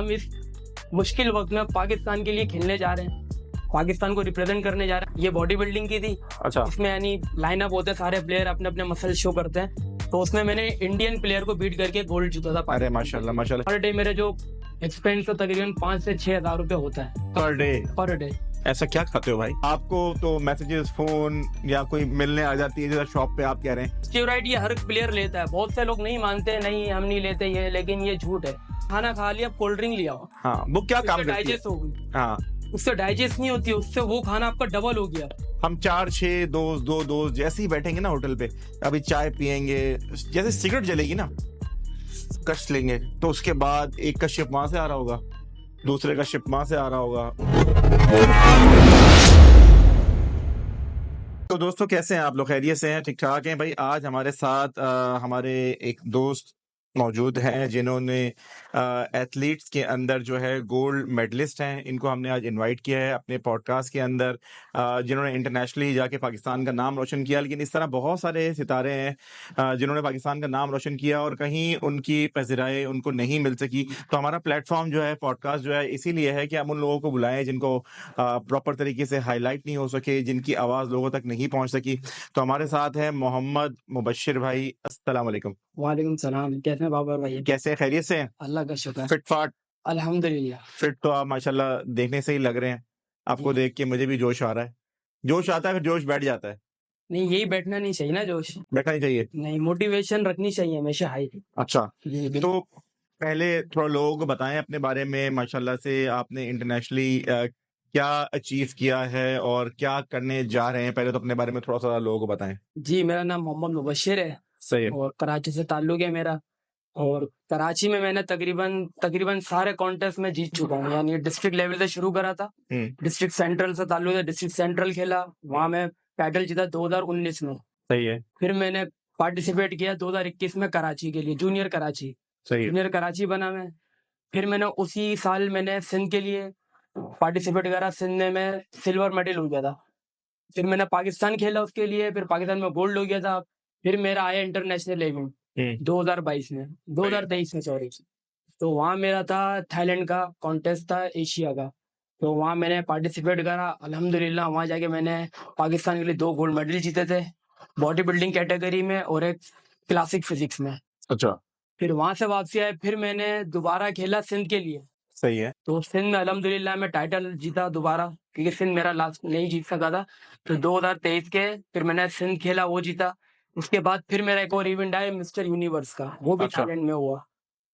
हम इस मुश्किल वक्त में पाकिस्तान के लिए खेलने जा रहे हैं, पाकिस्तान को रिप्रेजेंट करने जा रहे हैं। ये बॉडी बिल्डिंग की थी। अच्छा, इसमें यानी लाइनअप होते हैं, सारे प्लेयर अपने अपने मसल शो करते हैं। तो उसमें मैंने इंडियन प्लेयर को बीट करके गोल्ड जीता था। अरे माशाल्लाह माशाल्लाह। पर डे मेरे जो एक्सपेंस तो तकरीबन 5 से 6 हज़ार रुपये होता है पर डे? Per day. ऐसा क्या खाते हो भाई? आपको तो मैसेजेस, फोन या कोई मिलने आ जाती है जैसा शॉप पे आप कह रहे हैं? स्टेरॉइड ये हर प्लेयर लेता है। बहुत से लोग नहीं मानते, नहीं हम नहीं लेते ये, लेकिन ये झूठ है। खाना खा लिया, कोल्ड ड्रिंक लिया, हाँ, वो क्या काम करती है? डाइजेस्ट हो गई। हाँ, उससे डाइजेस्ट नहीं होती, उससे वो खाना आपका डबल हो गया। हम 4-6 दोस्त, 2 दोस्त जैसे ही बैठेंगे ना होटल पे, अभी चाय पियेंगे, जैसे सिगरेट जलेगी ना, कश लेंगे, तो उसके बाद एक का शिप वहां से आ रहा होगा, दूसरे का शिप वहां से आ रहा होगा। तो दोस्तों कैसे हैं आप लोग? खैरियत से हैं? ठीक ठाक हैं भाई? आज हमारे साथ हमारे एक दोस्त मौजूद हैं जिन्होंने एथलीट्स के अंदर जो है गोल्ड मेडलिस्ट हैं। इनको हमने आज इनवाइट किया है अपने पॉडकास्ट के अंदर, जिन्होंने इंटरनेशनली जाके पाकिस्तान का नाम रोशन किया। लेकिन इस तरह बहुत सारे सितारे हैं जिन्होंने पाकिस्तान का नाम रोशन किया और कहीं उनकी पज़िराई उनको नहीं मिल सकी। तो हमारा प्लेटफॉर्म जो है, पॉडकास्ट जो है, इसीलिए है कि हम उन लोगों को बुलाएं जिनको प्रॉपर तरीके से हाईलाइट नहीं हो सके, जिनकी आवाज़ लोगों तक नहीं पहुंच सकी। तो हमारे साथ है मोहम्मद मुबश्शिर भाई। अस्सलाम वालेकुम। वालेकुम सलाम। कैसे हैं बाबर भाई? कैसे, खैरियत से हैं? अल्लाह का शुक्र। फिट फाट? अल्हम्दुलिल्लाह। फिट तो आप माशाल्लाह देखने से ही लग रहे हैं। आपको देख के मुझे भी जोश आ रहा है। जोश आता है फिर जोश बैठ जाता है। नहीं, यही बैठना नहीं चाहिए ना जोश। बैठना नहीं चाहिए। नहीं, मोटिवेशन रखनी चाहिए हमेशा हाई। अच्छा, जी बिल्कुल। तो पहले थोड़ा लोगों को बताएं अपने बारे में। माशाल्लाह से आपने इंटरनेशनली क्या अचीव किया है और क्या करने जा रहे हैं, पहले तो अपने बारे में थोड़ा सा लोगों को बताएं। जी, मेरा नाम मोहम्मद मुबश्शिर है सही है। और कराची से ताल्लुक है मेरा। और कराची में मैंने तकरीबन तकरीबन सारे कॉन्टेस्ट में जीत चुका हूँ। यानी डिस्ट्रिक्ट लेवल से शुरू करा था, डिस्ट्रिक्ट सेंट्रल से ताल्लुक है, डिस्ट्रिक्ट सेंट्रल खेला, वहाँ मैं टाइटल जीता 2019 में। सही है। फिर मैंने पार्टिसिपेट किया 2021 में कराची के लिए, जूनियर कराची। सही है। जूनियर कराची बना मैं। फिर मैंने उसी साल मैंने सिंध के लिए पार्टिसिपेट करा, सिंध में मैं सिल्वर मेडल हो गया था। फिर मैंने पाकिस्तान खेला उसके लिए, फिर पाकिस्तान में गोल्ड हो गया था। फिर मेरा आया इंटरनेशनल इवेंट 2022 में, 2023 में सॉरी। तो वहाँ मेरा था थाईलैंड का कॉन्टेस्ट था, एशिया का। तो वहाँ मैंने पार्टिसिपेट करा, अल्हम्दुलिल्लाह। वहाँ जाके मैंने पाकिस्तान के लिए 2 गोल्ड मेडल जीते थे, बॉडी बिल्डिंग कैटेगरी में और एक क्लासिक फिजिक्स में। अच्छा, फिर वहाँ से वापसी आए, फिर मैंने दोबारा खेला सिंध के लिए। सही है। तो सिंध में अल्हम्दुलिल्लाह मैं टाइटल जीता दोबारा, क्योंकि सिंध मेरा लास्ट नहीं जीत सका था। तो 2023 के फिर मैंने सिंध खेला, वो जीता। उसके बाद फिर मेरा एक और इवेंट आया मिस्टर यूनिवर्स का, वो भी अच्छा। थाईलैंड में हुआ।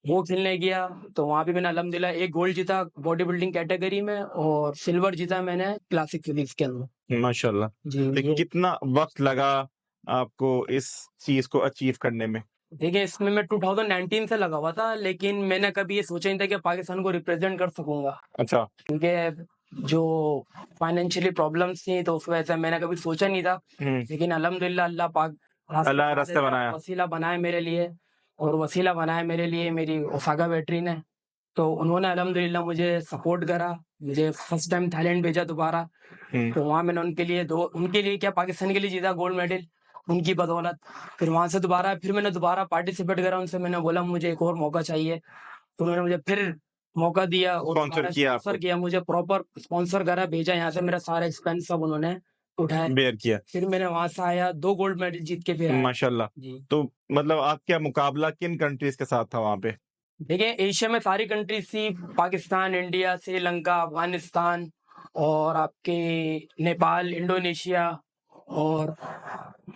वो खेलने गया तो वहाँ भी मैंने अल्हम्दुलिल्लाह एक गोल्ड जीता बॉडी बिल्डिंग कैटेगरी में और सिल्वर जीता मैंने क्लासिक फिजिक्स के अंदर। माशाल्लाह। जी तो ये कितना वक्त लगा आपको इस चीज को अचीव करने में? देखिए, इसमें मैं 2019 से लगा हुआ था, लेकिन मैंने कभी ये सोचा नहीं था कि पाकिस्तान को रिप्रेजेंट कर सकूंगा, अच्छा। क्योंकि जो फाइनेंशियली प्रॉब्लम्स थी तो उस वजह से मैंने कभी सोचा नहीं था। लेकिन अल्हम्दुलिल्लाह अल्लाह पाक अल्लाह ने रास्ता बनाया। वसीला बनाया मेरे लिए, और वसीला बनाया मेरे लिए मेरी ओसागा बैटरी ने। तो उन्होंने अल्हम्दुलिल्लाह मुझे सपोर्ट करा, मुझे फर्स्ट टाइम थाईलैंड भेजा दोबारा। तो वहाँ मैंने उनके लिए क्या, पाकिस्तान के लिए जीता गोल्ड मेडल, उनकी बदौलत। फिर वहाँ से फिर मैंने दोबारा पार्टिसिपेट करा, उनसे मैंने बोला मुझे एक और मौका चाहिए। तो उन्होंने मुझे फिर मौका दिया और स्पॉन्सर किया आपको? स्पॉन्सर किया, मुझे प्रॉपर स्पॉन्सर करा, भेजा यहाँ से, मेरा सारा एक्सपेंस सब उन्होंने उठाया। बेयर किया। फिर मैंने वहां से आया, 2 गोल्ड मेडल जीत के फिर आया। माशाल्लाह। जी तो मतलब आप क्या मुकाबला किन कंट्रीज के साथ था वहां पे? देखिए, एशिया में सारी कंट्रीज थी, पाकिस्तान, इंडिया, श्रीलंका, अफगानिस्तान और आपके नेपाल, इंडोनेशिया और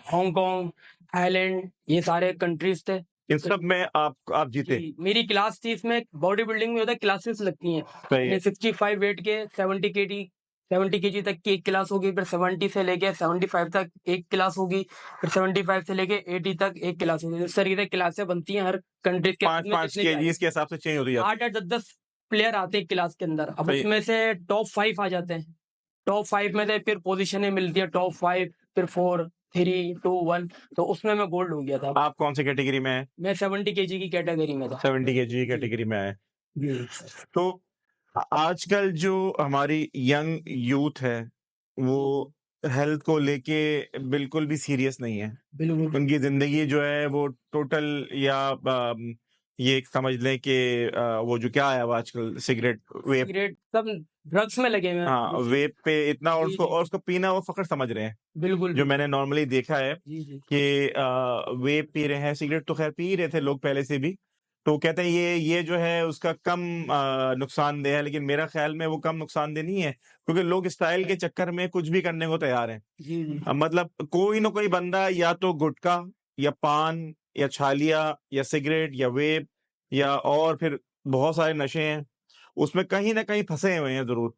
हांगकांग, थाईलैंड, ये सारे कंट्रीज थे। इन सब में आप जीते? जी, मेरी क्लास थी, इसमें बॉडी बिल्डिंग में होता है क्लासेस लगती हैं। सही है। 65 वेट के 70 केजी तक की एक क्लास होगी, फिर 70 से लेके 75 तक एक क्लास होगी, फिर 75 से लेके 80 तक एक क्लास होगी। इस तरीके से क्लासें बनती हैं हर कंट्री के। 5-5 केजीज के हिसाब से चेंज होती जाती 8-8 10-10 प्लेयर आते हैं क्लास के अंदर। अब सही। उसमें से टॉप 5 आ जाते हैं। टॉप 5 में से फिर पोजीशनें मिलती है, टॉप 5, फिर 4, 3, 2, 1। तो उसमें मैं गोल्ड हो गया था। आप कौन सी कैटेगरी में है? मैं 70 केजी की कैटेगरी में था। 70 केजी कैटेगरी में है। जी तो आजकल जो हमारी यंग यूथ है वो हेल्थ को लेके बिल्कुल भी सीरियस नहीं है। बिल्कुल। उनकी जिंदगी जो है वो टोटल या ये एक समझ लें कि वो जो क्या आया हुआ आजकल सिगरेट, वेप, सिगरेट सब ड्रग्स में लगे हुए हैं हाँ, बेसिकली। वेप पे इतना और जी, उसको जी। और उसको पीना वो फ़क्र समझ रहे हैं। बिल्कुल, जो बिल्कुल। मैंने नॉर्मली देखा है जी, जी। कि वेप पी रहे हैं, सिगरेट तो ख़ैर पी ही रहे थे लोग पहले से भी। तो कहते हैं ये जो है उसका कम नुकसानदेह है, लेकिन मेरा ख़्याल में वो कम नुकसानदेह नहीं है, क्योंकि लोग स्टाइल के चक्कर में कुछ भी करने को तैयार हैं। जी, जी। मतलब कोई ना कोई बंदा या तो गुटखा या पान या छालिया या सिगरेट या वेप या और फिर बहुत सारे नशे हैं, उसमें कहीं न कहीं फँसे हुए हैं ज़रूर।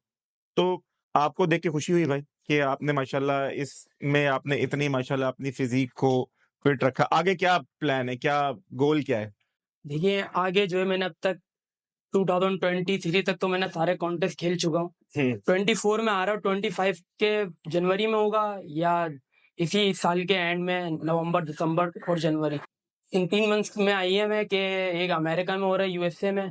तो आपको देख के खुशी हुई भाई कि आपने माशाल्लाह इसमें आपने इतनी माशाल्लाह अपनी फ़िज़ीक को फिट रखा। आगे क्या प्लान है? क्या गोल क्या है? देखिए, आगे जो है मैंने अब तक 2023 तक तो मैंने सारे कॉन्टेस्ट खेल चुका हूँ। 24 में आ रहा हूँ, 25 के जनवरी में होगा या इसी साल के एंड में नवंबर, दिसंबर और जनवरी। इन 3 मंथ्स में आई है मैं कि एक अमेरिका में हो रहा है, यूएसए में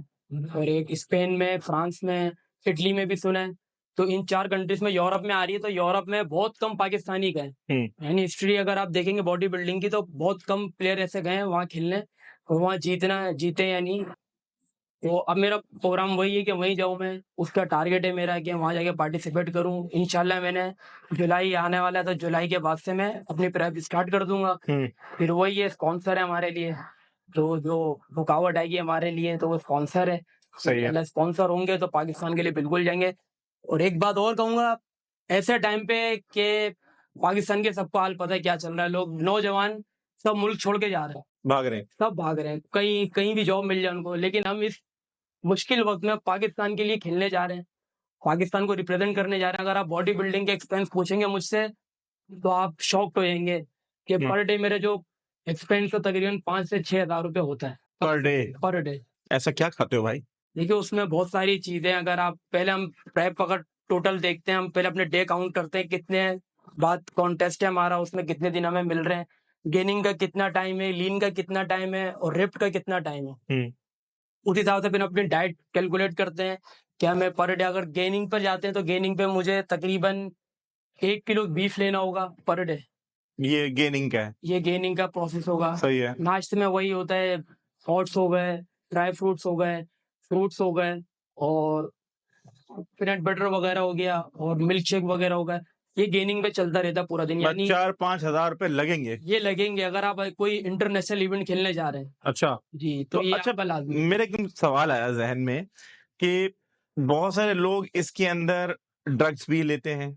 और एक स्पेन में, फ्रांस में, इटली में भी सुना है। तो इन 4 कंट्रीज़ में यूरोप में आ रही है, तो यूरोप में बहुत कम पाकिस्तानी गए। यानी हिस्ट्री अगर आप देखेंगे बॉडी बिल्डिंग की तो बहुत कम प्लेयर ऐसे गए हैं वहाँ खेलने और वहाँ जीते या नहीं। तो अब मेरा प्रोग्राम वही है कि वहीं जाऊँ मैं, उसका टारगेट है मेरा कि वहाँ जाके पार्टिसिपेट करूँ। इंशाल्लाह मैंने जुलाई आने वाला है, तो जुलाई के बाद से मैं अपनी प्रेप स्टार्ट कर दूँगा। फिर वही है, स्पॉन्सर है हमारे लिए, तो जो रुकावट आएगी हमारे लिए तो वो स्पॉन्सर है। सही है। इंशाल्लाह स्पॉन्सर होंगे तो पाकिस्तान के लिए बिल्कुल जाएँगे। और एक बात और कहूँगा, ऐसे टाइम पे कि पाकिस्तान के सबको हाल पता है क्या चल रहा है, लोग नौजवान सब मुल्क छोड़ के जा रहे हैं, भाग रहे हैं। सब भाग रहे हैं, कहीं कहीं भी जॉब मिल जाए उनको, लेकिन हम इस मुश्किल वक़्त में पाकिस्तान के लिए खेलने जा रहे हैं, पाकिस्तान को रिप्रेज़ेंट करने जा रहे हैं। अगर आप बॉडी बिल्डिंग के एक्सपेंस पूछेंगे मुझसे, तो आप शॉक्ड हो जाएँगे कि हुँ। पर डे मेरा जो एक्सपेंस है तकरीबन 5 से 6 हज़ार रुपए होता है, पर डे पर डे। ऐसा क्या खाते हो भाई? देखिए, उसमें बहुत सारी चीज़ें हैं, अगर आप पहले हम प्रेप अगर टोटल देखते हैं, हम पहले अपने डे काउंट करते हैं, कितने बाद कॉन्टेस्ट है हमारा, उसमें कितने दिन हमें मिल रहे हैं, गेनिंग का कितना टाइम है, लीन का कितना टाइम है और रिप्ट का कितना टाइम है। उस हिसाब से फिर अपनी डाइट कैलकुलेट करते हैं कि हमें पर डे अगर गेनिंग पर जाते हैं, तो गेनिंग पे मुझे तकरीबन 1 किलो बीफ लेना होगा पर डे। ये गेनिंग का है। ये गेनिंग का प्रोसेस होगा। सही है। नाश्ते में वही होता है, ओट्स हो गए, ड्राई फ्रूट्स हो गए, फ्रूट्स हो गए और पीनट बटर वगैरह हो गया और मिल्क शेक वगैरह हो गया। ये गेनिंग पे चलता रहता है पूरा दिन, बस यानी 4-5 हज़ार रुपए लगेंगे। ये लगेंगे अगर आप कोई इंटरनेशनल इवेंट खेलने जा रहे हैं। अच्छा। जी, तो तो ये अच्छा, आपका लाज़मी है। मेरा एकदम सवाल आया ज़हन में कि बहुत सारे लोग इसके अंदर ड्रग्स भी लेते हैं।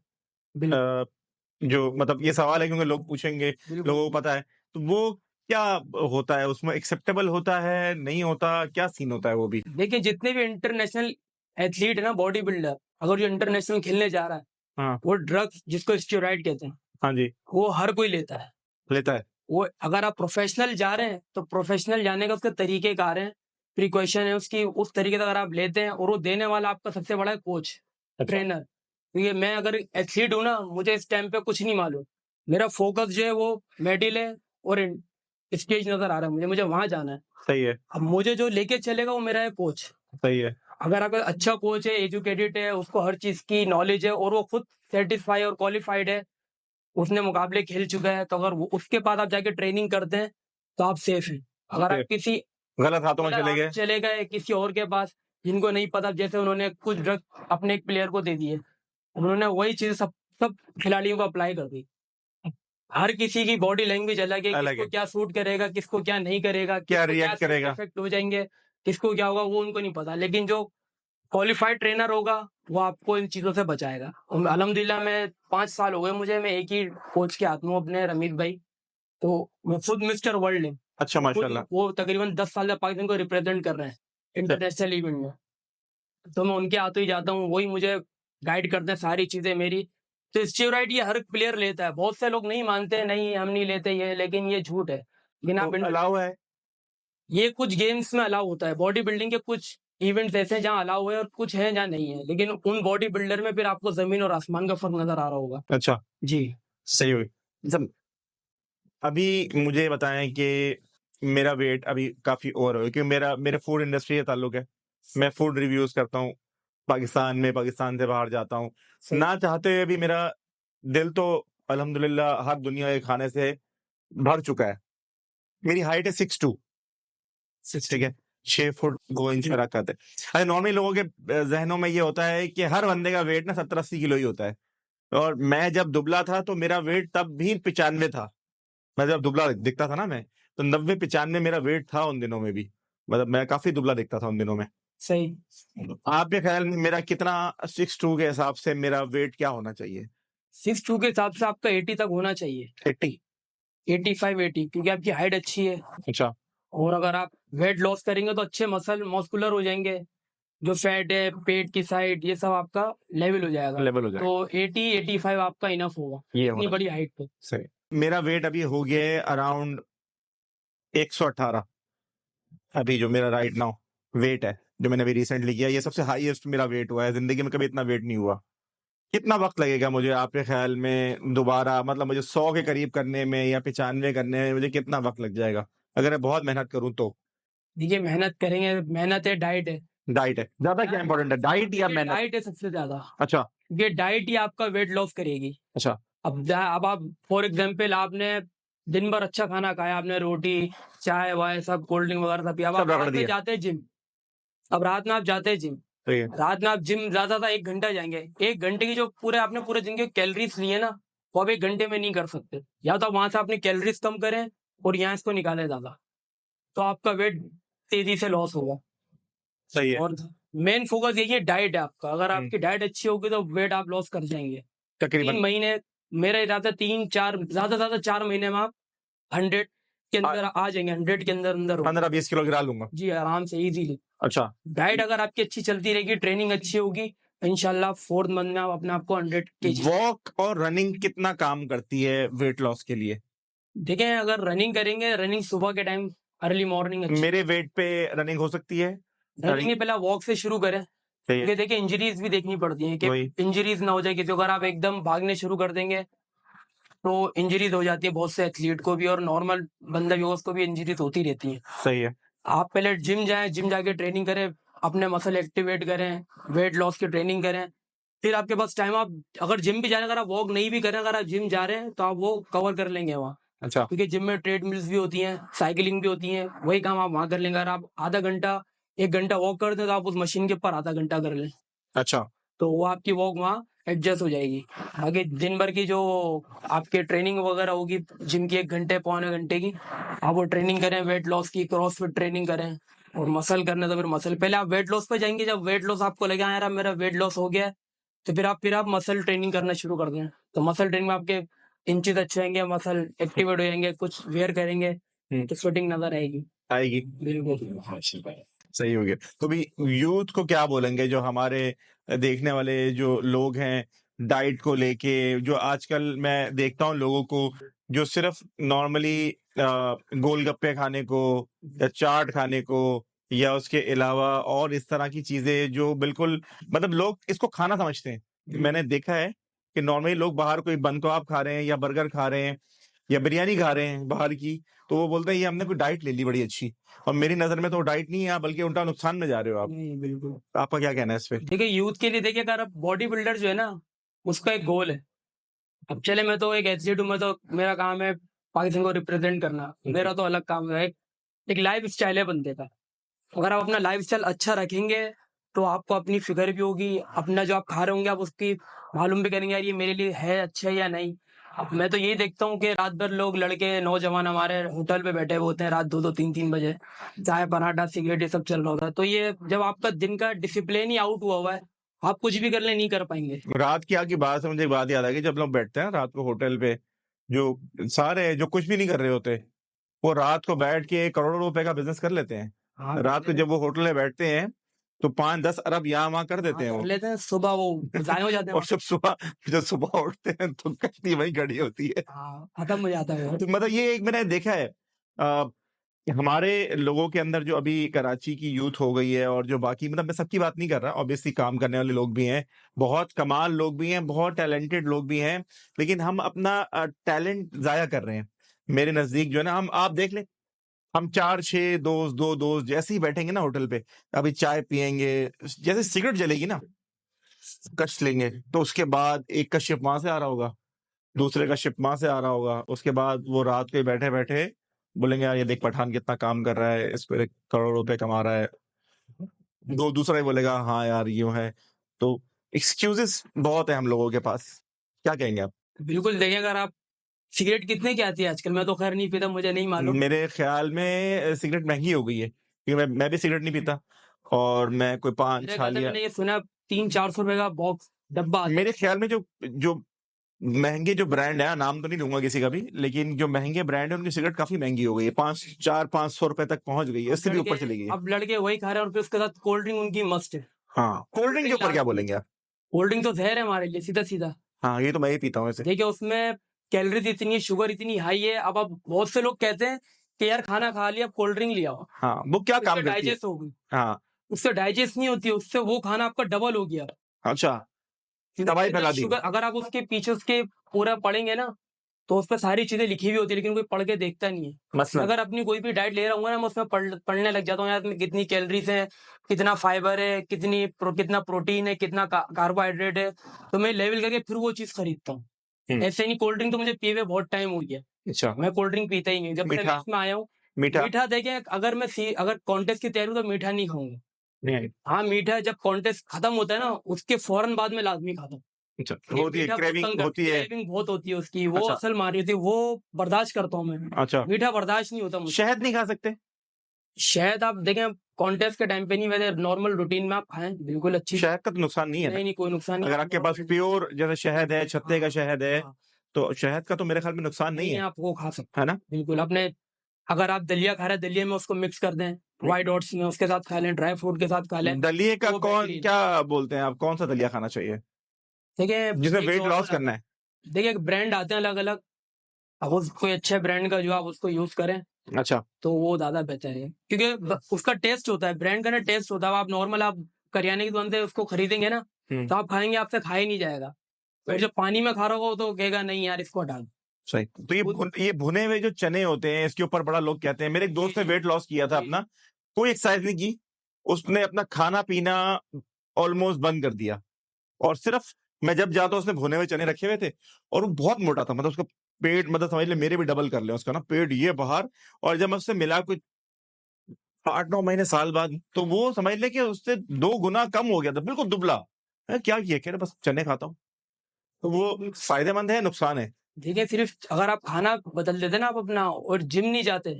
बिल्कुल, अ, जो मतलब ये सवाल है क्योंकि लोग पूछेंगे, बिल्कुल। लोगों को पता है। तो वो क्या होता है? उसमें एक्सेप्टेबल होता है, नहीं होता? क्या सीन होता है वो भी? देखिए, जितने भी इंटरनेशनल एथलीट है ना, बॉडी बिल्डर, अगर जो इंटरनेशनल खेलने जा रहा है, हाँ। वो ड्रग्स जिसको स्टेरॉइड कहते हैं, हाँ जी, वो हर कोई लेता है। लेता है। वो अगर आप प्रोफेशनल जा रहे हैं, तो प्रोफेशनल जाने का उसके तरीक़ेकार हैं, प्रिकॉशन है उसकी, उस तरीके से अगर आप लेते हैं और वो देने वाला आपका सबसे बड़ा है कोच, अच्छा। ट्रेनर। देखिए, मैं अगर एथलीट हूँ ना, मुझे इस टाइम पे कुछ नहीं मालूम। मेरा फ़ोकस जो है वो मेडल है और स्टेज नज़र आ रहा है मुझे, मुझे वहाँ जाना है। सही है, अब मुझे जो लेके चलेगा वो मेरा है कोच। सही है। अगर अगर अच्छा कोच है, एजुकेटेड है, उसको हर चीज़ की नॉलेज है और वो खुद सैटिस्फाई और क्वालिफाइड है, उसने मुकाबले खेल चुका है, तो अगर वो उसके बाद आप जाके ट्रेनिंग करते हैं, तो आप सेफ हैं। अगर आप फिर किसी गलत हाथों में अगर चले आप गए। चले गए किसी और के पास, जिनको नहीं पता, जैसे उन्होंने कुछ ड्रग अपने एक प्लेयर को दे दिए, उन्होंने वही चीज़ सब सब खिलाड़ियों को अप्लाई कर दी। हर किसी की बॉडी लैंग्वेज अलग है, अलग किसको है। क्या सूट करेगा, किसको क्या नहीं करेगा, क्या किसको क्या रिएक्ट साइड करेगा? इफ़ेक्ट हो जाएँगे, किसको क्या होगा, वो उनको नहीं पता। लेकिन जो क्वालिफाइड ट्रेनर होगा, वो आपको इन चीज़ों से बचाएगा। और अल्हम्दुलिल्लाह मैं 5 साल हो गए मुझे, मैं एक ही कोच के हाथ में हूँ अपने रमीत भाई, तो वो खुद मिस्टर वर्ल्ड हैं। अच्छा, खुद माशाल्लाह। वो तकरीबन 10 साल से पाकिस्तान को रिप्रेज़ेंट कर रहे हैं, अच्छा, इंटरनेशनल इवेंट में। तो मैं उनके हाथों ही जाता हूँ, वही मुझे गाइड करते हैं सारी चीज़ें मेरी। तो स्टेरॉइड ये हर प्लेयर लेता है। बहुत से लोग नहीं मानते हैं, नहीं हम नहीं लेते ये, लेकिन ये झूठ है। लेकिन तो आप अलाउ है? ये कुछ गेम्स में अलाउ होता है। बॉडी बिल्डिंग के कुछ इवेंट्स ऐसे हैं जहाँ अलाउ है और कुछ हैं जहाँ नहीं है। लेकिन उन बॉडी बिल्डर में फिर आपको ज़मीन और आसमान का फ़र्क नज़र आ रहा होगा। अच्छा, जी। सही हुई। जब अभी मुझे बताएँ कि मेरा वेट अभी काफ़ी ओवर हो गया क्योंकि मेरा मेरे फूड इंडस्ट्री से ताल्लुक है। मैं फूड रिव्यूज़ करता हूँ, पाकिस्तान में, पाकिस्तान से बाहर जाता हूँ। सही। ना चाहते हुए भी मेरा दिल तो अल्हम्दुलिल्लाह हर दुनिया के खाने से भर चुका है। मेरी हाइट है 6'2", ठीक 60 है? 6 फुट 2 इंच में रखा थे। अरे नॉर्मली लोगों के जहनों में ये होता है कि हर बंदे का वेट ना 70-80 किलो ही होता है, और मैं जब दुबला था तो मेरा वेट तब भी 95 था। मैं जब दुबला दिखता था ना, मैं तो 90-95 मेरा वेट था उन दिनों में भी, मतलब मैं काफी दुबला दिखता था उन दिनों में। सही। आपके ख्याल में मेरा कितना 6'2" के हिसाब से मेरा वेट क्या होना चाहिए? 6'2" के हिसाब से आपका 80 तक होना चाहिए, 80? 85 80, क्योंकि आपकी हाइट अच्छी है। अच्छा। और अगर आप वेट लॉस करेंगे तो अच्छे मसल मस्कुलर हो जाएंगे, जो फैट है पेट की साइड ये सब आपका लेवल हो जाएगा। लेवल हो जाएगा। तो 80 85 आपका इनफ होगा ये इतनी होना बड़ी हाइट पे। सही। मेरा वेट अभी हो गया है अराउंड 118। अभी जो मेरा राइट नाउ वेट है, जो मैंने अभी रिसेंटली किया, ये सबसे हाईएस्ट मेरा वेट हुआ है। जिंदगी में कभी इतना वेट नहीं हुआ। कितना वक्त लगेगा मुझे आपके ख्याल में दोबारा, मतलब मुझे 100 के करीब करने में या 95 करने में मुझे कितना वक्त लग जाएगा अगर मैं बहुत मेहनत करूं तो? देखिए मेहनत करेंगे, मेहनत है, डाइट है। डाइट है ज्यादा, क्या इंपॉर्टेंट है, डाइट या मेहनत? डाइट है सबसे ज्यादा, अच्छा। ये डाइट ही आपका वेट लॉस करेगी। अच्छा। अब आप फॉर एग्जाम्पल आपने दिन भर अच्छा खाना खाया, आपने रोटी चाय वाय सब कोल्ड ड्रिंक वगैरह सब पिया, अब सब आप रगड़ रात में दिया। जाते हैं जिम। अब रात में आप जाते हैं जिम, सही है। रात में आप जिम ज्यादा था 1 घंटा जाएंगे, 1 घंटे की जो पूरे आपने पूरे दिन के कैलोरीज लिए ना, वो आप 1 घंटे में नहीं कर सकते। या तो आप वहां से अपनी कैलोरीज कम करें और यहाँ इसको निकालें ज्यादा, तो आपका वेट तेजी से लॉस होगा। सही है। और मेन फोकस यही है, डाइट है आपका। अगर हम्म। आपकी डाइट अच्छी होगी तो वेट आप लॉस कर जाएंगे तकरीबन 3 महीने। मेरा हिसाब से 3 4 ज्यादा से ज्यादा 4 महीने में आप 100 के अंदर आ जाएंगे, 100 के अंदर अंदर हो। 15-20 किलो गिरा लूंगा। जी आराम से इजीली। अच्छा। डाइट अगर आपकी अच्छी चलती रहेगी, ट्रेनिंग अच्छी होगी, इंशाल्लाह 4th मंथ में आप अपने आप को 100 kg। वॉक और रनिंग कितना काम करती है वेट लॉस के लिए? देखें अगर रनिंग करेंगे, रनिंग सुबह के टाइम अर्ली मॉर्निंग अच्छी। मेरे वेट पे रनिंग हो सकती है? रनिंग पहले वॉक से शुरू करें, सही है। क्योंकि देखिए इंजरीज भी देखनी पड़ती हैं कि वही। इंजरीज ना हो जाए किसी को। अगर आप एकदम भागने शुरू कर देंगे तो इंजरीज हो जाती है बहुत से एथलीट को भी, और नॉर्मल बंदा भी हो उसको भी इंजरीज होती रहती है। सही है। आप पहले जिम जाएं, जिम जाके ट्रेनिंग करें, अपने मसल एक्टिवेट करें, वेट लॉस की ट्रेनिंग करें। फिर आपके पास टाइम, आप अगर जिम भी जा रहे हैं, अगर आप वॉक नहीं भी करें, अगर आप जिम जा रहे हैं तो आप वो कवर कर लेंगे वहाँ, अच्छा। क्योंकि जिम में ट्रेडमिल्स भी होती हैं, साइकिलिंग भी होती है, वही काम आप वहाँ कर लेंगे। अगर आप आधा घंटा 1 घंटा वॉक करते हैं तो आप उस मशीन के ऊपर आधा घंटा कर लें, अच्छा। तो वो आपकी वॉक वहाँ एडजस्ट हो जाएगी। बाकी दिन भर की जो आपके ट्रेनिंग वगैरह होगी जिम की, 1 घंटे पौने घंटे की, आप वो ट्रेनिंग करें, वेट लॉस की क्रॉसफिट ट्रेनिंग करें। और मसल करने तो फिर मसल, पहले आप वेट लॉस पे जाएंगे, जब वेट लॉस आपको लगे हाँ यार अब मेरा वेट लॉस हो गया है, तो फिर आप मसल ट्रेनिंग करना शुरू कर दें। तो मसल ट्रेनिंग में आपके इंचेस अच्छे आएंगे, मसल एक्टिवेट हो जाएंगे, कुछ वेयर करेंगे तो फिटिंग नजर आएगी। आएगी। बिल्कुल। सही हो गया। तो भी यूथ को क्या बोलेंगे, जो हमारे देखने वाले जो लोग हैं, डाइट को लेके, जो आजकल मैं देखता हूँ लोगों को जो सिर्फ नॉर्मली गोलगप्पे खाने को या चाट खाने को या उसके अलावा और इस तरह की चीजें जो बिल्कुल, मतलब लोग इसको खाना समझते हैं। मैंने देखा है कि नॉर्मली लोग बाहर कोई बन कबाब खा रहे हैं या बर्गर खा रहे हैं या बिरयानी खा रहे हैं बाहर की, तो वो बोलते हैं ये हमने कोई डाइट ले ली बड़ी अच्छी, और मेरी नजर में तो डाइट नहीं है, आप बल्कि उल्टा नुकसान में जा रहे हो आप। नहीं बिल्कुल। आपका क्या कहना है इस पे? देखिए यूथ के लिए, देखिए अगर बॉडी बिल्डर जो है ना, उसका एक गोल है। अब चले मैं तो एक एथलीट हूँ, मैं तो मेरा काम है पाकिस्तान को रिप्रेजेंट करना, मेरा तो अलग काम है। एक लाइफ स्टाइल है बंदे का। अगर आप अपना लाइफ स्टाइल अच्छा रखेंगे तो आपको अपनी फिगर भी होगी, अपना जो आप खा रहे होंगे आप उसकी मालूम भी करेंगे यार ये मेरे लिए है अच्छा या नहीं। अब मैं तो यही देखता हूँ कि रात भर लोग, लड़के नौजवान हमारे होटल पे बैठे हुए होते हैं रात 2 2 3 3 बजे, चाय पराठा सिगरेट ये सब चल रहा होता है। तो ये जब आपका दिन का डिसिप्लिन ही आउट हुआ है, आप कुछ भी करने नहीं कर पाएंगे। रात की आपकी बात से मुझे एक बात याद आ गई। जब लोग बैठते हैं रात को होटल पे, जो सारे जो कुछ भी नहीं कर रहे होते, वो रात को बैठ के करोड़ों रुपए का बिजनेस कर लेते हैं। हाँ रात को जब वो होटल में बैठते हैं तो 5-10 अरब यहाँ वहां कर देते हैं कर वो। लेते हैं, सुबह वो जाए हो जाते हैं और जब सुबह उठते हैं तो कश्ती वहीं खड़ी होती है। हाँ खत्म हो जाता है वो। तो मतलब ये एक मैंने देखा है हमारे लोगों के अंदर, जो अभी कराची की यूथ हो गई है और जो बाकी, मतलब मैं सबकी बात नहीं कर रहा, ऑब्वियसली काम करने वाले लोग भी हैं, बहुत कमाल लोग भी हैं, बहुत टैलेंटेड लोग भी हैं, लेकिन हम अपना टैलेंट जाया कर रहे हैं। मेरे नजदीक जो है ना, हम आप देख लें, हम 4-6 दोस्त, 2 दोस्त जैसे ही बैठेंगे ना होटल पे, अभी चाय पियेंगे, जैसे सिगरेट जलेगी ना, कश लेंगे, तो उसके बाद एक का शिप वहां से आ रहा होगा, दूसरे का शिप वहां से आ रहा होगा, उसके बाद वो रात के बैठे बैठे बोलेंगे यार ये देख पठान कितना काम कर रहा है, इस पे करोड़ रुपए कमा रहा है। दूसरा ही बोलेगा हाँ यार यूं है। तो एक्सक्यूजेस बहुत है हम लोगों के पास। क्या कहेंगे आप? बिल्कुल देखिए, अगर आप सिगरेट कितने की आती है आजकल? मैं तो खैर नहीं पीता, मुझे नहीं मालूम। मेरे ख्याल में सिगरेट महंगी हो गई है, क्योंकि मैं भी सिगरेट नहीं पीता, और मैं कोई पान मेरे ख्याल से छालिया। मैंने ये सुना 300-400 रुपए का बॉक्स डब्बा आता है। मेरे ख्याल में जो जो महंगे जो ब्रांड है, नाम तो नहीं लूंगा किसी का भी, लेकिन जो महंगे ब्रांड है उनकी सिगरेट काफी महंगी हो गई है, 500 रुपए तक पहुंच गई है, इससे भी ऊपर चली गई है। अब लड़के वही खा रहे हैं और फिर उसके साथ कोल्ड ड्रिंक उनकी मस्त है। हाँ, कोल्ड ड्रिंक के ऊपर क्या बोलेंगे आप? कोल्ड ड्रिंक तो जहर है हमारे लिए, सीधा सीधा। हाँ, ये तो मैं ही पीता हूँ ऐसे। देखिए उसमें कैलोरीज इतनी है, शुगर इतनी हाई है। अब बहुत से लोग कहते हैं कि यार खाना खा लिया, अब कोल्ड ड्रिंक लिया हो, हाँ, वो क्या काम उससे करती है? डाइजेस्ट हो गई। हाँ, उससे डाइजेस्ट नहीं होती, उससे वो खाना आपका डबल हो गया। अच्छा, दवाई फैला दी। शुगर, अगर आप उसके पीछे उसके पूरा पढ़ेंगे ना, तो उस पर सारी चीजें लिखी हुई होती है, लेकिन कोई पढ़ के देखता नहीं है। मसलन अगर अपनी कोई भी डाइट ले रहा हूँ ना, मैं उसमें पढ़ने लग जाता हूँ यार, इसमें कितनी कैलोरीज है, कितना फाइबर है, कितना प्रोटीन है, कितना कार्बोहाइड्रेट है, तो मैं लेवल करके फिर वो चीज खरीदता हूँ। ऐसे नहीं, कोल्ड ड्रिंक तो मुझे पिए हुए बहुत टाइम हो गया। अच्छा, मैं कोल्ड ड्रिंक पीता ही नहीं जब से मैं मीठा इसमें आया हूँ। मीठा मीठा देखें, अगर कॉन्टेस्ट की तैयारी हो तो मीठा नहीं खाऊंगा। नहीं। हाँ, मीठा जब कॉन्टेस्ट खत्म होता है ना, उसके फौरन बाद में लाजमी खाता हूँ। अच्छा, ये होती है मीठा बहुत क्रेविंग तंग करता होती है, है। क्रेविंग बहुत होती है उसकी, वो अच्छा। असल मारी होती है, वो बर्दाश्त करता हूँ मैं। अच्छा, मीठा बर्दाश्त नहीं होता मुझे। शहद नहीं खा सकते? शायद आप देखें कॉन्टेस्ट के टाइम पे नहीं, वैसे नॉर्मल रूटीन में आप खाएं, बिल्कुल अच्छी। शहद का तो नुकसान नहीं है ना? नहीं नहीं, कोई नुकसान नहीं। अगर आपके पास प्योर जैसे शहद है, छत्ते का शहद है, हाँ, तो शहद का तो मेरे ख्याल में नुकसान नहीं नहीं है, आप वो खा सकते है ना? हैं बिल्कुल। अपने अगर आप दलिया खा रहे हैं, दलिया में उसको मिक्स कर दें, व्हाइट ओट्स में उसके साथ खा लें, ड्राई फ्रूट के साथ खा लें, दलिए का वो कौन बेहतरीन। क्या बोलते हैं आप, कौन सा दलिया खाना चाहिए देखिए जिसमें एक वेट लॉस नॉर्मल करना है? देखिए ब्रांड आते हैं अलग अलग। अब कोई अच्छे ब्रांड का जो आप उसको यूज करें अच्छा, तो वो ज्यादा बेहतर है, क्योंकि उसका टेस्ट होता है, ब्रांड का ना टेस्ट होता है। अब आप नॉर्मल आप करियाने की दुकान से उसको खरीदेंगे ना, तो आप खाएंगे, आपसे खाया ही नहीं जाएगा। फिर जब पानी में खा रहा हो तो कहेगा नहीं यार इसको हटा दो। सही। तो ये भुने हुए जो चने होते हैं, इसके ऊपर बड़ा लोग कहते हैं, मेरे एक दोस्त ने वेट लॉस किया था अपना, कोई एक्सरसाइज नहीं की, उसने अपना खाना पीना ऑलमोस्ट बंद कर दिया, और सिर्फ मैं जब जाता हूं उसने भुने हुए चने रखे हुए थे, और वो बहुत मोटा था, मतलब उसका पेट, मतलब समझ ले मेरे भी डबल कर ले उसका ना पेट ये बाहर। और जब मैं उससे मिला कुछ 8-9 महीने साल बाद, तो वो समझ ले कि उससे 2 गुना कम हो गया था, बिल्कुल दुबला। क्या किया, कह रहे बस चने खाता हूँ। तो वो फायदेमंद है, नुकसान है? देखिए सिर्फ अगर आप खाना बदल देते ना आप अपना, और जिम नहीं जाते,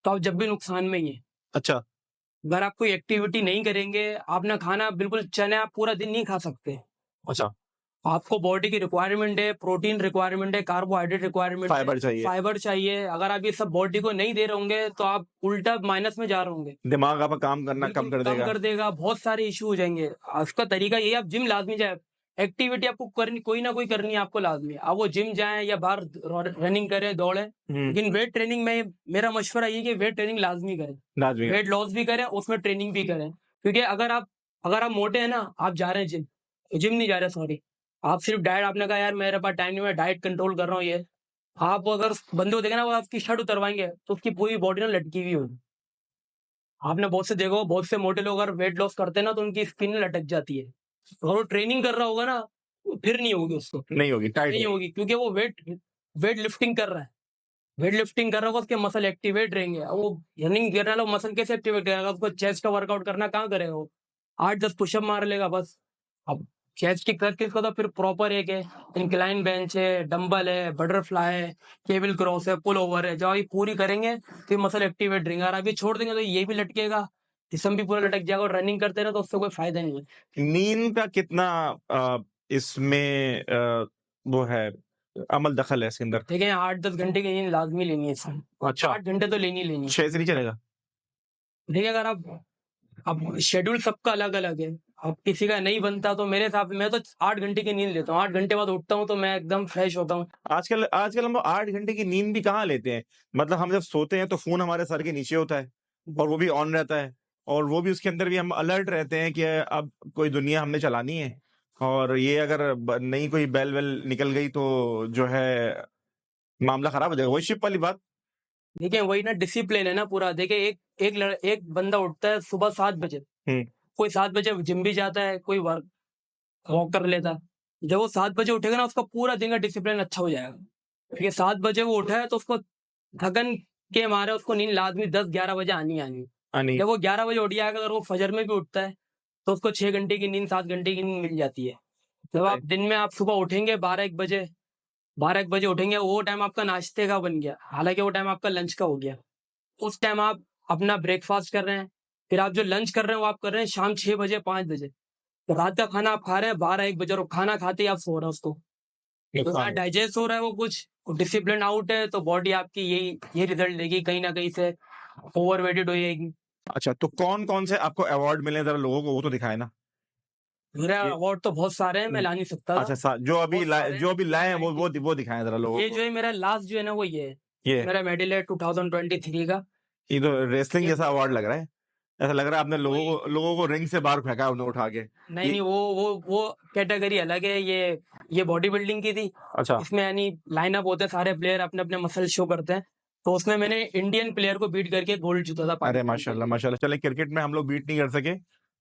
तो आप जब भी नुकसान में ही है। अच्छा, अगर आप कोई एक्टिविटी नहीं करेंगे, आपने खाना बिल्कुल चने आप पूरा दिन नहीं खा सकते। अच्छा, आपको बॉडी की रिक्वायरमेंट है, प्रोटीन रिक्वायरमेंट है, कार्बोहाइड्रेट रिक्वायरमेंट है, फाइबर चाहिए, फाइबर चाहिए। अगर आप ये सब बॉडी को नहीं दे रहे होंगे तो आप उल्टा माइनस में जा रहे होंगे। दिमाग आपका काम करना कम कर कम देगा। कर देगा, बहुत सारे इश्यू हो जाएंगे। उसका तरीका ये है, आप जिम लाजमी जाए, एक्टिविटी आपको करनी, कोई ना कोई करनी है आपको लाजमी। आप वो जिम जाएं या बाहर रनिंग करें, दौड़ें, लेकिन वेट ट्रेनिंग में मेरा मशवरा ये है कि वेट ट्रेनिंग लाजमी करें, लाजमी है। वेट लॉस भी करें, उसमें ट्रेनिंग भी करें। क्योंकि अगर आप मोटे हैं ना, आप जा रहे हैं जिम नहीं जा रहे, सॉरी, आप सिर्फ डाइट, आपने कहा यार मेरे पास टाइम नहीं, मैं डाइट कंट्रोल कर रहा हूँ, ये आप अगर उस बंदे को देखें ना, वो आपकी शर्ट उतरवाएंगे तो उसकी पूरी बॉडी ना लटकी हुई होगी। आपने बहुत से देखो, बहुत से मोटे लोग अगर वेट लॉस करते हैं ना, तो उनकी स्किन लटक जाती है। अगर वो ट्रेनिंग कर रहा होगा ना, तो फिर नहीं होगी उसको, नहीं होगी, टाइट नहीं है। होगी, क्योंकि वो वेट लिफ्टिंग कर रहा है। वेट लिफ्टिंग कर रहा होगा, उसके मसल एक्टिवेट रहेंगे। अब वो रनिंग करने वाला मसल कैसे एक्टिवेट करेगा? उसको चेस्ट का वर्कआउट करना कहाँ करेगा वो? 8-10 पुशअप मार लेगा बस। अब चेस्ट की प्रैक्टिस का तो फिर प्रॉपर एक है, इंक्लाइन बेंच है, डंबल है, बटरफ्लाई है, केबल क्रॉस है, पुल ओवर है। जब ये पूरी करेंगे तो ये मसल एक्टिवेट रहेंगे, और अभी छोड़ देंगे तो ये भी लटकेगा, जिस्म भी पूरा लटक जाएगा, और रनिंग करते रहे तो उससे कोई फायदा नहीं है। नींद का कितना इसमें वो है, अमल दखल है इसके अंदर? देखिए 8-10 घंटे की नींद लाजमी लेनी है इसमें। अच्छा, 8 घंटे तो लेनी ही लेनी है। 6 से नहीं चलेगा? देखिए अगर आप, अब शेड्यूल सबका अलग अलग है, अब किसी का नहीं बनता, तो मेरे हिसाब से मैं तो 8 घंटे की नींद लेता हूँ। 8 घंटे बाद उठता हूँ तो मैं एकदम फ्रेश होता हूँ। आजकल आजकल हम लोग 8 घंटे की नींद भी कहाँ लेते हैं? मतलब हम जब सोते हैं तो फोन हमारे सर के नीचे होता है, और वो भी ऑन रहता है, और वो भी उसके अंदर भी हम अलर्ट रहते हैं कि अब कोई दुनिया हमने चलानी है, और ये अगर नई कोई बेल वेल निकल गई तो जो है मामला खराब हो जाएगा। वही शिप वाली बात। देखिए वही ना डिसिप्लिन है ना पूरा। देखिए एक बंदा उठता है सुबह 7 बजे, हम्म कोई 7 बजे जिम भी जाता है, कोई वॉक कर लेता है। जब वो 7 बजे उठेगा ना, उसका पूरा दिन का डिसिप्लिन अच्छा हो जाएगा। क्योंकि 7 बजे वो उठा है तो उसको थकन कि हमारे उसको नींद लाज़मी 10-11 बजे आनी आनी। अनी जब वो 11 बजे उठ जाएगा, अगर वो फजर में भी उठता है, तो उसको 6 घंटे की नींद, 7 घंटे की नींद मिल जाती है। जब आप राइट। दिन में आप सुबह उठेंगे 12-1 बजे, 12-1 बजे उठेंगे, वो टाइम आपका नाश्ते का बन गया, हालाँकि वो टाइम आपका लंच का हो गया। उस टाइम आप अपना ब्रेकफ़ास्ट कर रहे हैं, फिर आप जो लंच कर रहे हैं, वो आप कर रहे हैं शाम 6 बजे, 5 बजे। तो रात का खाना आप खा रहे हैं 12-1 बजे और खाना खाते ही आप सो रहे हैं उसको। तो ना नुकसान है। डाइजेस्ट हो रहा है वो कुछ, डिसिप्लिन आउट है, तो बॉडी आपकी यही रिज़ल्ट देगी, कहीं न कहीं से ओवरवेटेड हो जाएगी। अच्छा, तो कौन-कौन से आपको अवार्ड मिले ज़रा लोगों को वो तो दिखाएँ ना? मेरे ये अवार्ड तो बहुत सारे हैं, मैं हुँ। ला नहीं सकता था। अच्छा बहुत सारे हैं, जो अभी लाए हैं कोविड-19 वो दिखाएँ ज़रा लोगों ये को। जो है मेरा लास्ट जो है ना वो ये है। ये मेरा मेडल है 2023 का। ये तो रेसलिंग ये जैसा अवार्ड लग रहा है। ऐसा लग रहा है आपने वही लोगों को रिंग से बाहर फेंका है उन्हें उठा के। नहीं, ये नहीं वो कैटेगरी अलग है। ये बॉडी बिल्डिंग की थी। अच्छा, इसमें यानी लाइनअप होते हैं, सारे प्लेयर अपने-अपने मसल शो करते हैं। तो उसमें मैंने इंडियन प्लेयर को बीट करके गोल्ड जीता था अरे पाकिस्तान के माशाल्लाह, लिए। माशाल्लाह। चलिए क्रिकेट में हम लोग बीट नहीं कर सके,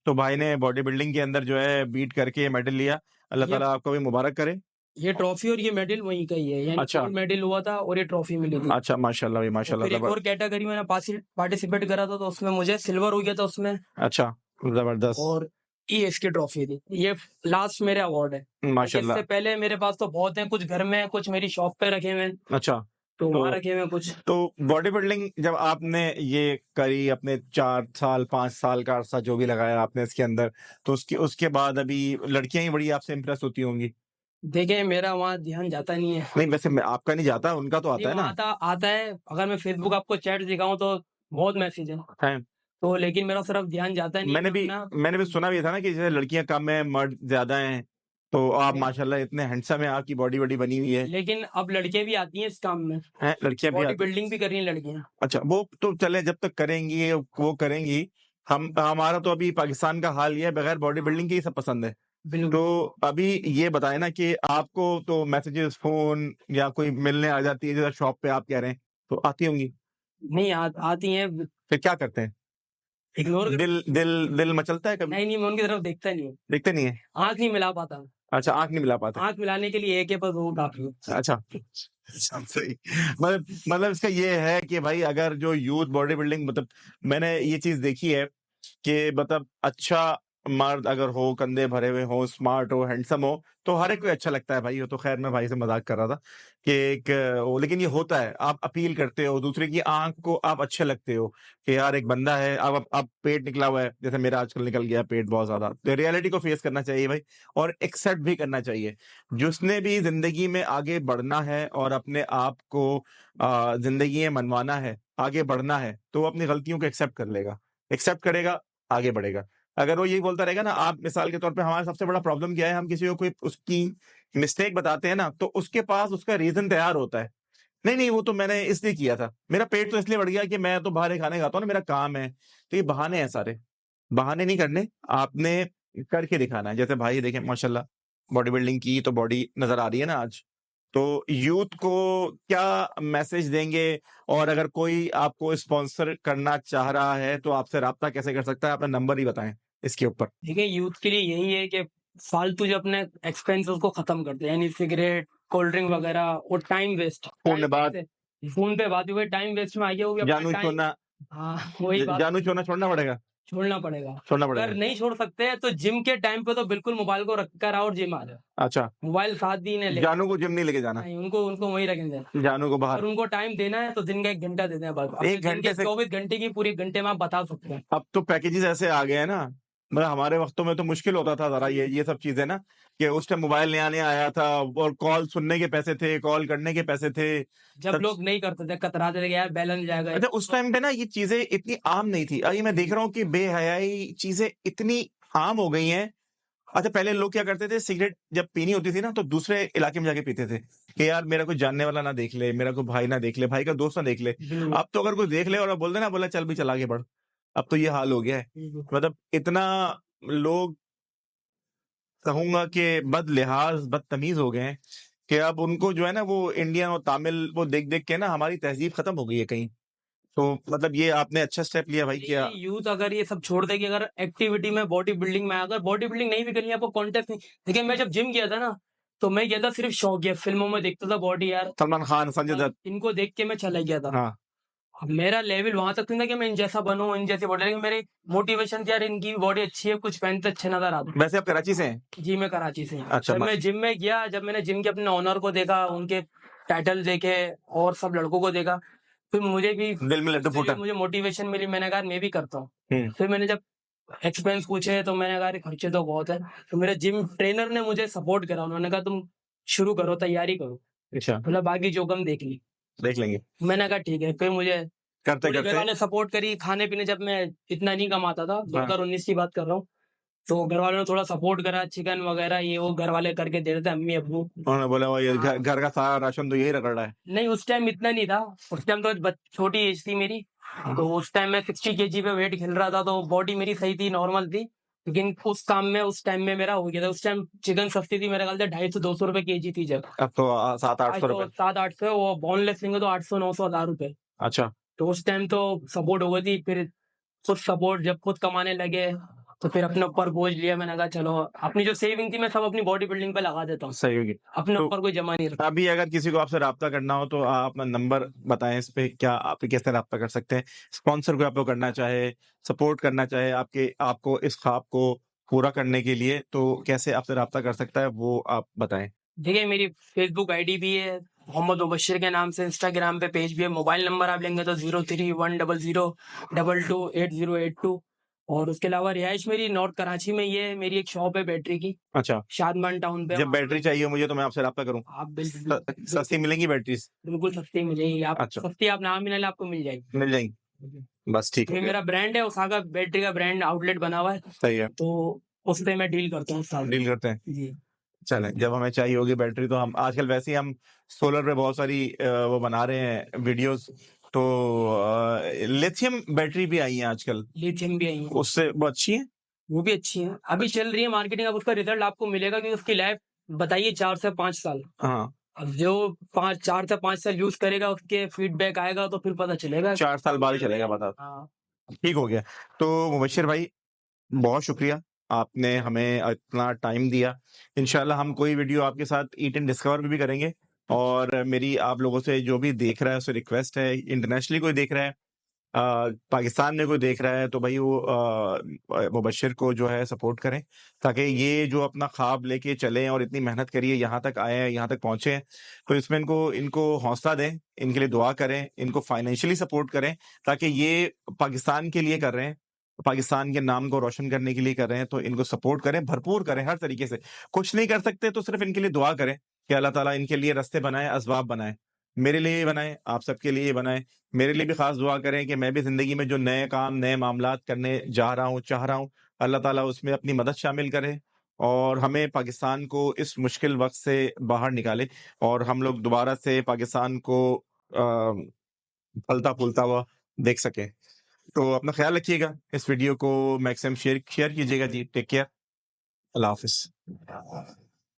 तो भाई ने बॉडी बिल्डिंग के अंदर जो है बीट करके मेडल लिया। अल्लाह ये ताला आपको भी मुबारक करे। ये ट्रॉफी और ये मेडल वहीं का ही है, यानी अच्छा, गोल्ड मेडल हुआ था और ये ट्रॉफी मिली थी। अच्छा माशाल्लाह भाई और माशाल्लाह फिर एक ज़बर और कैटेगरी में पार्टिसिपेट करा था, तो उसमें मुझे सिल्वर हो गया था उसमें। अच्छा, ज़बरदस्त। और ये इसकी ट्रॉफी थी। ये लास्ट मेरे अवार्ड है। बाकी इससे माशाल्लाह। पहले मेरे पास तो बहुत हैं, कुछ घर में हैं, कुछ मेरी शॉप पे रखे हुए हैं, अच्छा, तो तो वहाँ रखे हुए हैं कुछ। तो बॉडी बिल्डिंग जब आपने ये करी अपने 4 साल 5 साल का अरसा जो भी लगाया आपने इसके अंदर, तो उसके बाद अभी लड़कियाँ ही बड़ी आपसे इम्प्रेस होती होंगी? देखिए, मेरा वहाँ ध्यान जाता नहीं है। नहीं वैसे मैं आपका नहीं जाता, उनका तो नहीं, आता है वहाँ ना? आता आता है, अगर मैं फ़ेसबुक आपको चैट दिखाऊँ तो बहुत मैसेज है। हैं? तो लेकिन मेरा उस तरफ ध्यान जाता नहीं है, मैं अपना मैंने भी सुना भी था ना कि जैसे लड़कियाँ कम हैं, मर्द ज़्यादा हैं, तो आप नहीं, माशाल्लाह इतने हैंडसम हैं, आपकी बॉडी-वॉडी बनी हुई है। लेकिन अब लड़कियाँ भी आती हैं इस काम में, हैं, लड़कियाँ भी बॉडी आती बिल्डिंग भी कर रही हैं लड़कियाँ। अच्छा, वो तो चले जब तक करेंगी, वो करेंगी। हमारा तो अभी पाकिस्तान का हाल ये है, बगैर बॉडी हाँ, बिल्डिंग के ही सब पसंद है। तो बिल्कुल। अभी ये बताएँ ना कि आपको तो मैसेजेस, फ़ोन या कोई मिलने आ जाती है, जैसे शॉप पे आप कह रहे हैं, तो आती होंगी? नहीं आती हैं, फिर क्या करते हैं? इग्नोर कर दिल मचलता है कभी? नहीं, नहीं, मैं उनकी तरफ देखता नहीं हूँ। देखते नहीं हैं? आँख नहीं मिला पाता। अच्छा, आँख नहीं मिला पाते। आँख मिलाने के लिए एक है बस, वो काफ़ी है। अच्छा। अच्छा, सही। मतलब इसका ये है कि भाई अगर जो यूथ बॉडी बिल्डिंग मतलब मैंने ये चीज़ देखी है कि मतलब अच्छा मर्द अगर हो, कंधे भरे हुए हों, स्मार्ट हो, हैंडसम हो, तो हर एक को अच्छा लगता है भाई। वो तो ख़ैर मैं भाई से मज़ाक कर रहा था कि एक वो लेकिन ये होता है, आप अपील करते हो, दूसरे की आँख को आप अच्छे लगते हो कि यार एक बंदा है, अब पेट निकला हुआ है, जैसे मेरा आजकल निकल गया पेट बहुत ज़्यादा। तो रियलिटी को फेस करना चाहिए भाई और एक्सेप्ट भी करना चाहिए। जिसने भी ज़िंदगी में आगे बढ़ना है और अपने आप को ज़िंदगी में मनवाना है, आगे बढ़ना है, तो वो अपनी गलतियों को एक्सेप्ट कर लेगा। एक्सेप्ट करेगा, आगे बढ़ेगा। अगर वो यही बोलता रहेगा ना आप मिसाल के तौर पे हमारा सबसे बड़ा प्रॉब्लम क्या है, हम किसी को कोई उसकी मिस्टेक बताते हैं ना, तो उसके पास उसका रीज़न तैयार होता है। नहीं, नहीं वो तो मैंने इसलिए किया था। मेरा पेट तो इसलिए बढ़ गया कि मैं तो बाहर ही खाने खाता हूँ ना, मेरा काम है। तो ये बहाने हैं सारे। बहाने नहीं करने, आपने करके दिखाना है। जैसे भाई देखें माशाल्लाह बॉडी बिल्डिंग की तो बॉडी नज़र आ रही है ना आज। तो यूथ को क्या मैसेज देंगे और अगर कोई आपको स्पॉन्सर करना चाह रहा है तो आपसे राब्ता कैसे कर सकता है? अपना नंबर ही बताएँ इसके ऊपर। देखिए, यूथ के लिए यही है कि फालतू जो अपने एक्सपेंसेस को खत्म कर दें, यानी सिगरेट, कोल्ड ड्रिंक वगैरह और टाइम वेस्ट। फ़ोन में बात फ़ोन पे बात हुई, टाइम वेस्ट में आइए, वो भी अपना जानू टाइम। छोड़ना हाँ, वही बात जानू छोड़ना छोड़ना पड़ेगा? छोड़ना पड़ेगा। छोड़ना अगर पड़ेगा। नहीं छोड़ सकते हैं तो जिम के टाइम पे तो बिल्कुल मोबाइल को रख कर आओ और जिम आ जाओ। अच्छा, मोबाइल साथ भी नहीं लेके जानू को जिम नहीं लेके जाना, नहीं, उनको वहीं रखें दें। जानू को अगर बाहर। उनको टाइम देना है तो दिन का 1 घंटा दे दें बस। अपने 1 दिन के घंटे से 24 घंटे की पूरी घंटे में आप बता सकते हैं। अब तो पैकेजेज़ ऐसे आ गए हैं ना, मतलब हमारे वक़्तों में तो मुश्किल होता था ज़रा ये सब चीज़ें ना, कि उस टाइम मोबाइल नया-नया आया था और कॉल सुनने के पैसे थे, कॉल करने के पैसे थे। जब सब लोग नहीं करते थे, कतराते थे कि यार बैलेंस जाएगा। अच्छा उस टाइम पे ना ये चीज़ें इतनी आम नहीं थी। अभी मैं देख रहा हूँ कि बेहयाई चीज़ें इतनी आम हो गई हैं। अच्छा पहले लोग क्या करते थे सिगरेट जब पीनी होती थी ना तो दूसरे इलाके में जाके पीते थे, कि यार मेरा कोई जानने वाला ना देख ले, मेरा कोई भाई ना देख ले, भाई का दोस्त ना देख ले। बिल्कुल, अब तो अगर कोई देख ले और बोल दे ना बोला चल भई चल आगे बढ़। अब तो ये हाल हो गया है। बिल्कुल। मतलब इतना लोग कहूँगा कि बदलिहाज़, बदतमीज़ हो गए हैं, कि अब उनको जो है ना वो इंडियन और तमिल वो देख-देख के ना हमारी तहज़ीब ख़त्म हो गई है कहीं। तो मतलब ये आपने अच्छा स्टेप लिया भाई देखिए, क्या यूथ अगर ये सब छोड़ देगी, अगर एक्टिविटी में बॉडी बिल्डिंग में अगर बॉडी बिल्डिंग नहीं भी करनी है, आपको कॉन्टेस्ट नहीं। देखिए, मैं जब जिम गया था ना, तो मैं गया था सिर्फ शौकिया, फ़िल्मों में देखता था बॉडी यार, सलमान खान, संजय बस दत्त इनको देख के मैं चला गया था। हाँ, अब मेरा लेवल वहां तक नहीं था कि मैं इन जैसा बनूं, इन जैसे बॉडी, लेकिन मेरी मोटिवेशन थी यार इनकी बॉडी अच्छी है, कुछ पहनते अच्छे नजर आते। वैसे आप कराची से हैं? जी मैं कराची से हूँ। अच्छा जब मैं जिम में गया, जब मैंने जिम के अपने ऑनर को देखा, उनके टाइटल देखे और सब लड़कों को देखा, फिर मुझे भी दिल में लड्डू उससे भी फूटा। मुझे मोटिवेशन मिली। मैंने कहा मैं भी करता हूँ। हम्म। फिर मैंने जब एक्सपेंस पूछे तो मैंने कहा अरे खर्चे तो बहुत है। तो मेरे जिम ट्रेनर ने मुझे सपोर्ट करा, उन्होंने कहा तुम शुरू करो, तैयारी करो, अच्छा, मतलब बाकी जो कम देख ली। देख लेंगे। मैंने कहा ठीक है। फिर मुझे करते थोड़ी घर करते वाले सपोर्ट करी, खाने पीने जब मैं इतना नहीं कमाता था, हाँ। 2019 की बात कर रहा हूँ, तो घर वालों ने थोड़ा सपोर्ट करा, चिकन वगैरह ये वो घर वाले करके दे देते, अम्मी अब्बू। उन्होंने बोला वो ये हाँ। घर का सारा राशन तो यही रगड़ रहा है। नहीं उस टाइम इतना नहीं था, उस टाइम तो छोटी एज थी मेरी, तो उस टाइम मैं 60 kg पे वेट खेल रहा था, तो बॉडी मेरी सही थी, नॉर्मल थी। लेकिन उस काम में उस टाइम में मेरा हो गया था। उस टाइम चिकन सस्ती थी, मेरे ख्याल से 250-200 रुपए kg थी जब। अब तो 700-800 आज तो रुपए। 700-800, वो बोनलेस लेंगे तो 800-900 1000 रुपए। अच्छा, तो उस टाइम तो सपोर्ट हो गई थी। फिर खुद सपोर्ट जब खुद कमाने लगे, तो फिर अपने ऊपर बोझ लिया। मैंने कहा चलो अपनी जो सेविंग थी मैं सब अपनी बॉडी बिल्डिंग पे लगा देता हूँ, सही होगी। अपने तो ऊपर कोई जमा नहीं रखता। अभी अगर किसी को आपसे राब्ता करना हो तो आप अपना नंबर बताएं, इस पे क्या आप कैसे राब्ता कर सकते हैं? स्पॉन्सर को आपको करना चाहे, सपोर्ट करना चाहे आपको इस ख्वाब को पूरा करने के लिए, तो कैसे आपसे राब्ता कर सकता है वो आप बताएं। देखिए मेरी फेसबुक आईडी भी है मोहम्मद मुबशिर के नाम से, इंस्टाग्राम पे पेज भी है। मोबाइल नंबर आप लेंगे तो 031002228082। और उसके अलावा रिहाइश मेरी नॉर्थ कराची में ही है। मेरी एक शॉप है बैटरी की, अच्छा, शादमान टाउन पे। जब बैटरी चाहिए मुझे तो मैं आपसे राब्ता करूं? आप बिल्कुल सस्ती मिलेंगी बैटरीज? बिल्कुल सस्ती मिलेगी। आप अच्छा, सस्ती आप नाम ही ना ले, आपको मिल जाएगी। मिल जाएंगी। बस ठीक ये है, मेरा ब्रांड है, उसागा बैटरी का ब्रांड आउटलेट बना हुआ है, सही है, तो उस पे मैं डील करता हूँ साथ। डील करते हैं। जी चलें, जब हमें चाहिए होगी बैटरी तो हम आजकल वैसे ही हम सोलर पे बहुत सारी वो बना रहे हैं वीडियोस, तो लिथियम बैटरी भी आई है आजकल, लिथियम भी आई है, उससे वो अच्छी है। वो भी अच्छी है, अभी चल रही है मार्केटिंग। अब उसका रिजल्ट आपको मिलेगा कि उसकी लाइफ बताइए 4 से 5 साल। हाँ, अब जो 4 से 5 साल यूज करेगा उसके फीडबैक आएगा तो फिर पता चलेगा। 4 साल बाद ही चलेगा बता। हाँ ठीक हो गया। तो मुबशिर भाई बहुत शुक्रिया, आपने हमें इतना टाइम दिया। इंशाल्लाह हम कोई वीडियो आपके साथ ईट एंड डिस्कवर पे भी करेंगे। और मेरी आप लोगों से जो भी देख रहा है उससे रिक्वेस्ट है, इंटरनेशनली कोई देख रहा है, पाकिस्तान में कोई देख रहा है, तो भाई वो मुबशिर को जो है सपोर्ट करें, ताकि ये जो अपना ख्वाब लेके चले और इतनी मेहनत करिए यहाँ तक आए हैं, यहाँ तक पहुंचे हैं, तो इसमें इनको हौसला दें, इनके लिए दुआ करें, इनको फाइनेंशियली सपोर्ट करें, ताकि ये पाकिस्तान के लिए कर रहे हैं, पाकिस्तान के नाम को रोशन करने के लिए कर रहे हैं, तो इनको सपोर्ट करें, भरपूर करें हर तरीके से। कुछ नहीं कर सकते तो सिर्फ इनके लिए दुआ करें कि अल्लाह ताला इनके लिए रास्ते बनाए, असबाब बनाए, मेरे लिए बनाए, आप सबके लिए बनाए। मेरे लिए भी खास दुआ करें कि मैं भी ज़िंदगी में जो नए काम, नए मामलात करने जा रहा हूँ, चाह रहा हूँ, अल्लाह ताला उसमें अपनी मदद शामिल करे और हमें पाकिस्तान को इस मुश्किल वक़्त से बाहर निकाले और हम लोग दोबारा से पाकिस्तान को फलता-फूलता हुआ देख सकें। तो अपना ख़्याल रखिएगा, इस वीडियो को मैक्सिमम शेयर कीजिएगा जी। टेक केयर, अल्लाह हाफ़िज़।